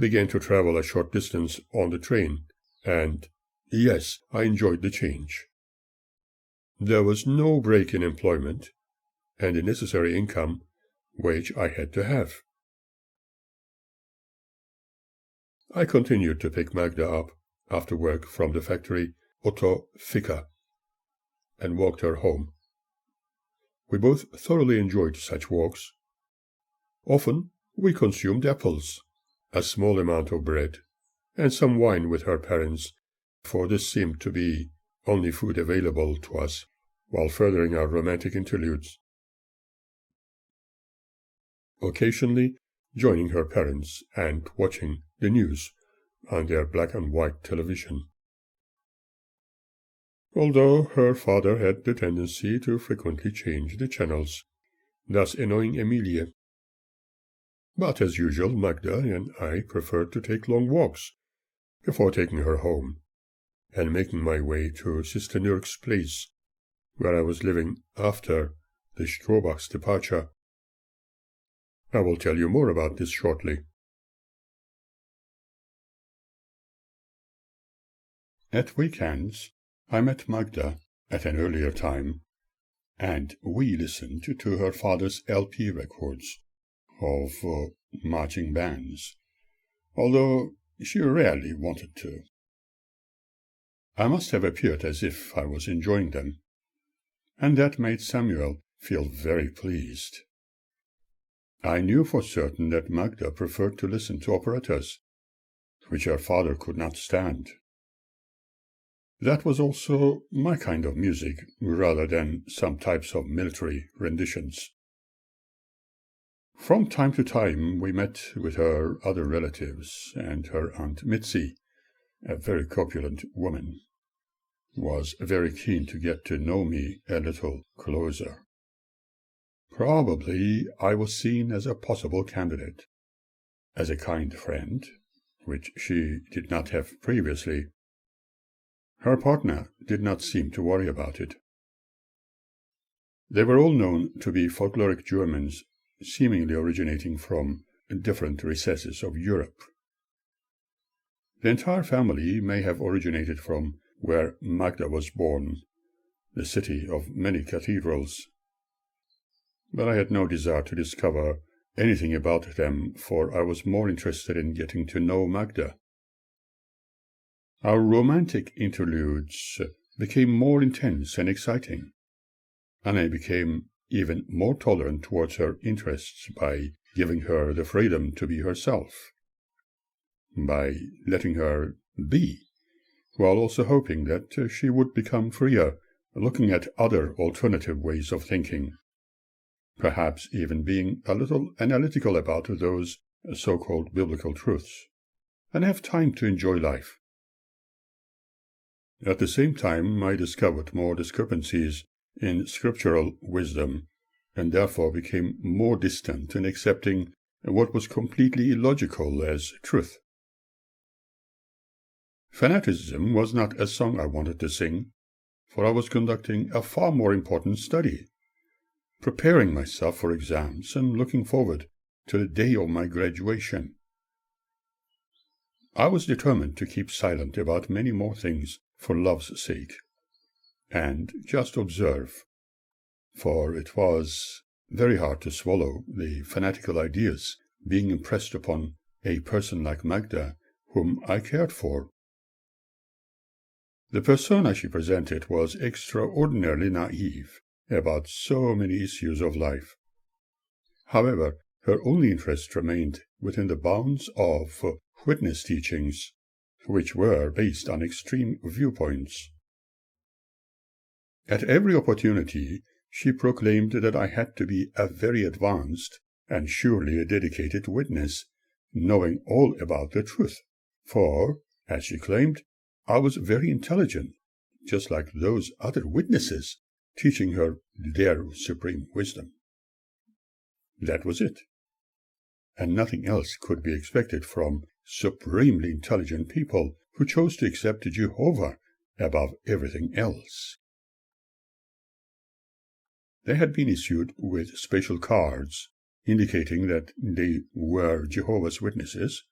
began to travel a short distance on the train, and yes, I enjoyed the change. There was no break in employment, and the necessary income, which I had to have. I continued to pick Magda up after work from the factory Otto Ficker and walked her home. We both thoroughly enjoyed such walks. Often we consumed apples, a small amount of bread, and some wine with her parents, for this seemed to be only food available to us while furthering our romantic interludes. Occasionally joining her parents and watching the news on their black and white television. Although her father had the tendency to frequently change the channels, thus annoying Emilie. But as usual, Magda and I preferred to take long walks before taking her home and making my way to Sister Nurk's place, where I was living after the Strohbach's departure. I will tell you more about this shortly. At weekends, I met Magda at an earlier time, and we listened to her father's LP records of marching bands, although she rarely wanted to. I must have appeared as if I was enjoying them, and that made Samuel feel very pleased. I knew for certain that Magda preferred to listen to operettas, which her father could not stand. That was also my kind of music, rather than some types of military renditions. From time to time we met with her other relatives, and her Aunt Mitzi, a very corpulent woman, was very keen to get to know me a little closer. Probably I was seen as a possible candidate, as a kind friend, which she did not have previously. Her partner did not seem to worry about it. They were all known to be folkloric Germans, seemingly originating from different recesses of Europe. The entire family may have originated from where Magda was born, the city of many cathedrals. But I had no desire to discover anything about them, for I was more interested in getting to know Magda. Our romantic interludes became more intense and exciting, and I became even more tolerant towards her interests by giving her the freedom to be herself, by letting her be, while also hoping that she would become freer, looking at other alternative ways of thinking, perhaps even being a little analytical about those so-called biblical truths, and have time to enjoy life. At the same time, I discovered more discrepancies in scriptural wisdom, and therefore became more distant in accepting what was completely illogical as truth. Fanaticism was not a song I wanted to sing, for I was conducting a far more important study, preparing myself for exams and looking forward to the day of my graduation. I was determined to keep silent about many more things for love's sake, and just observe, for it was very hard to swallow the fanatical ideas being impressed upon a person like Magda, whom I cared for. The persona she presented was extraordinarily naive about so many issues of life. However, her only interest remained within the bounds of witness teachings, which were based on extreme viewpoints. At every opportunity, she proclaimed that I had to be a very advanced and surely a dedicated witness, knowing all about the truth, for, as she claimed, I was very intelligent, just like those other witnesses, teaching her their supreme wisdom. That was it, and nothing else could be expected from supremely intelligent people who chose to accept Jehovah above everything else. They had been issued with special cards indicating that they were Jehovah's Witnesses,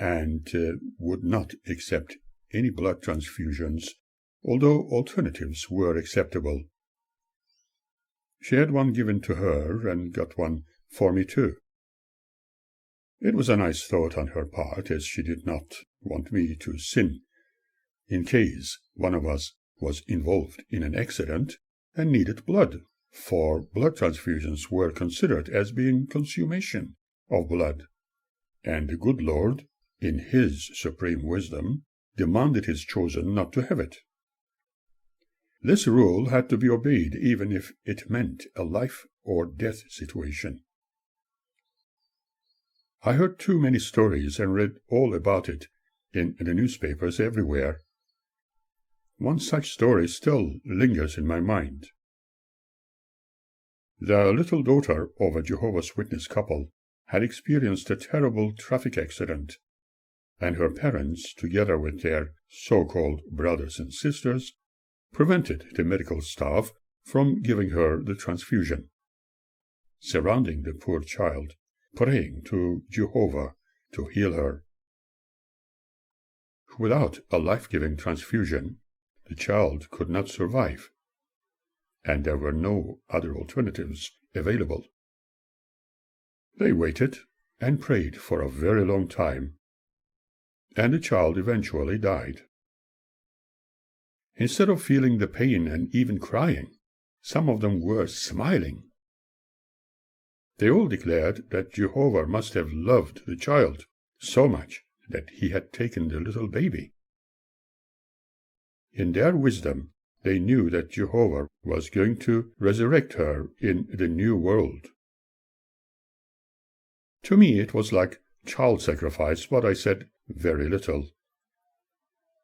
and would not accept any blood transfusions, although alternatives were acceptable. She had one given to her and got one for me too. It was a nice thought on her part, as she did not want me to sin in case one of us was involved in an accident and needed blood, for blood transfusions were considered as being consummation of blood, and the good Lord, in his supreme wisdom, demanded his chosen not to have it. This rule had to be obeyed even if it meant a life or death situation. I heard too many stories and read all about it in the newspapers everywhere. One such story still lingers in my mind. The little daughter of a Jehovah's Witness couple had experienced a terrible traffic accident, and her parents, together with their so-called brothers and sisters, prevented the medical staff from giving her the transfusion, surrounding the poor child, praying to Jehovah to heal her. Without a life-giving transfusion, the child could not survive, and there were no other alternatives available. They waited and prayed for a very long time, and the child eventually died. Instead of feeling the pain and even crying, some of them were smiling. They all declared that Jehovah must have loved the child so much that he had taken the little baby. In their wisdom, they knew that Jehovah was going to resurrect her in the new world. To me, it was like child sacrifice, but I said very little.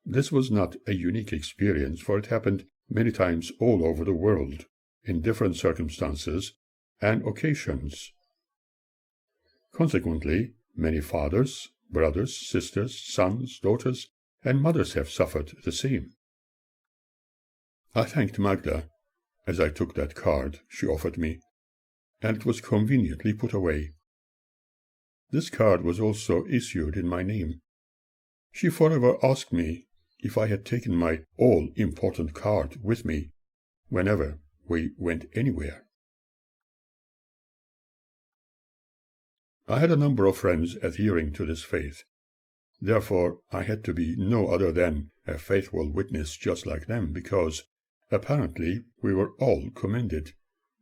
This was not a unique experience, for it happened many times all over the world, in different circumstances and occasions. Consequently, many fathers, brothers, sisters, sons, daughters, and mothers have suffered the same. I thanked Magda as I took that card she offered me, and it was conveniently put away. This card was also issued in my name. She forever asked me if I had taken my all-important card with me whenever we went anywhere. I had a number of friends adhering to this faith. Therefore, I had to be no other than a faithful witness just like them, because apparently we were all commended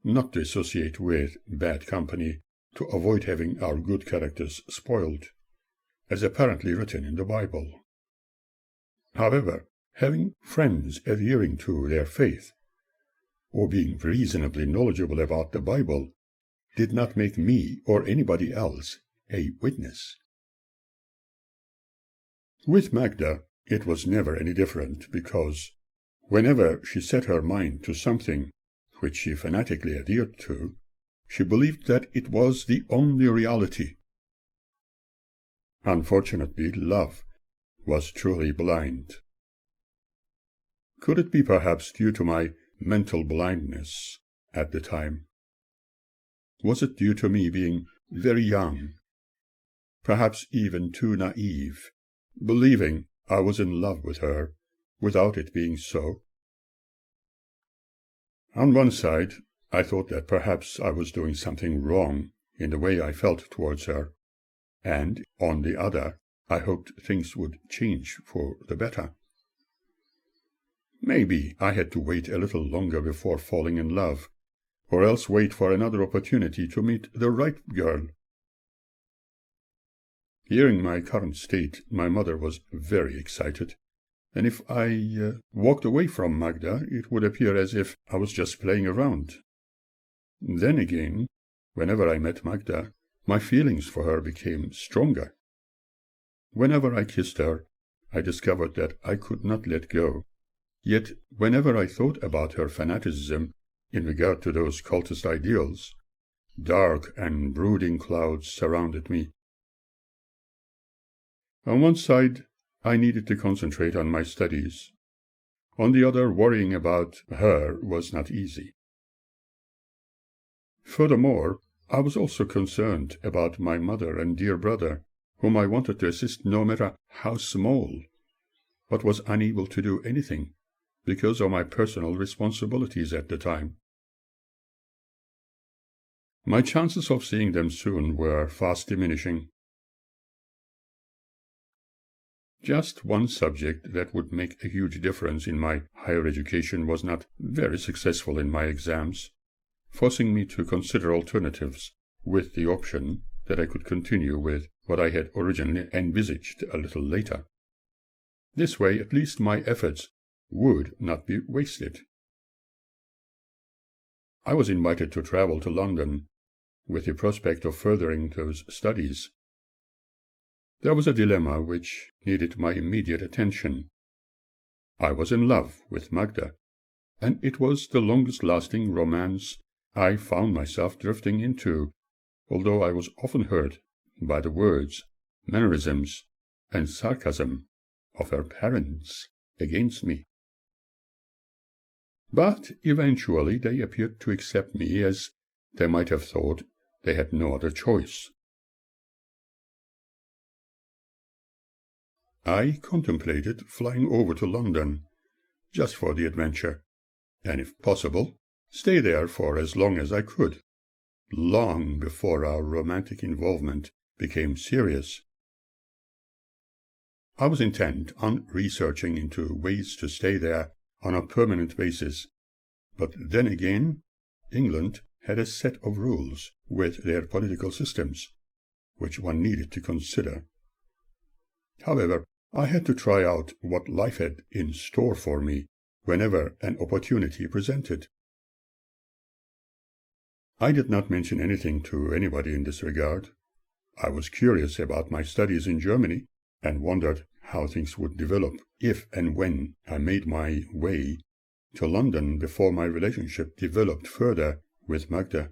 not to associate with bad company to avoid having our good characters spoiled, as apparently written in the Bible. However, having friends adhering to their faith, or being reasonably knowledgeable about the Bible, did not make me or anybody else a witness. With Magda, it was never any different, because whenever she set her mind to something which she fanatically adhered to, she believed that it was the only reality. Unfortunately, love was truly blind. Could it be perhaps due to my mental blindness at the time? Was it due to me being very young, perhaps even too naive, believing I was in love with her without it being so? On one side, I thought that perhaps I was doing something wrong in the way I felt towards her, and on the other, I hoped things would change for the better. Maybe I had to wait a little longer before falling in love, or else wait for another opportunity to meet the right girl. Hearing my current state, my mother was very excited, and if I walked away from Magda, it would appear as if I was just playing around. Then again, whenever I met Magda, my feelings for her became stronger. Whenever I kissed her, I discovered that I could not let go. Yet whenever I thought about her fanaticism in regard to those cultist ideals, dark and brooding clouds surrounded me. On one side, I needed to concentrate on my studies. On the other, worrying about her was not easy. Furthermore, I was also concerned about my mother and dear brother, whom I wanted to assist no matter how small, but was unable to do anything because of my personal responsibilities at the time. My chances of seeing them soon were fast diminishing. Just one subject that would make a huge difference in my higher education was not very successful in my exams, forcing me to consider alternatives with the option that I could continue with what I had originally envisaged a little later. This way, at least my efforts would not be wasted. I was invited to travel to London with the prospect of furthering those studies. There was a dilemma which needed my immediate attention. I was in love with Magda, and it was the longest-lasting romance I found myself drifting into, although I was often hurt by the words, mannerisms, and sarcasm of her parents against me. But eventually they appeared to accept me, as they might have thought they had no other choice. I contemplated flying over to London, just for the adventure, and if possible, stay there for as long as I could, long before our romantic involvement became serious. I was intent on researching into ways to stay there on a permanent basis, but then again, England had a set of rules with their political systems, which one needed to consider. However, I had to try out what life had in store for me whenever an opportunity presented. I did not mention anything to anybody in this regard. I was curious about my studies in Germany and wondered how things would develop if and when I made my way to London before my relationship developed further with Magda.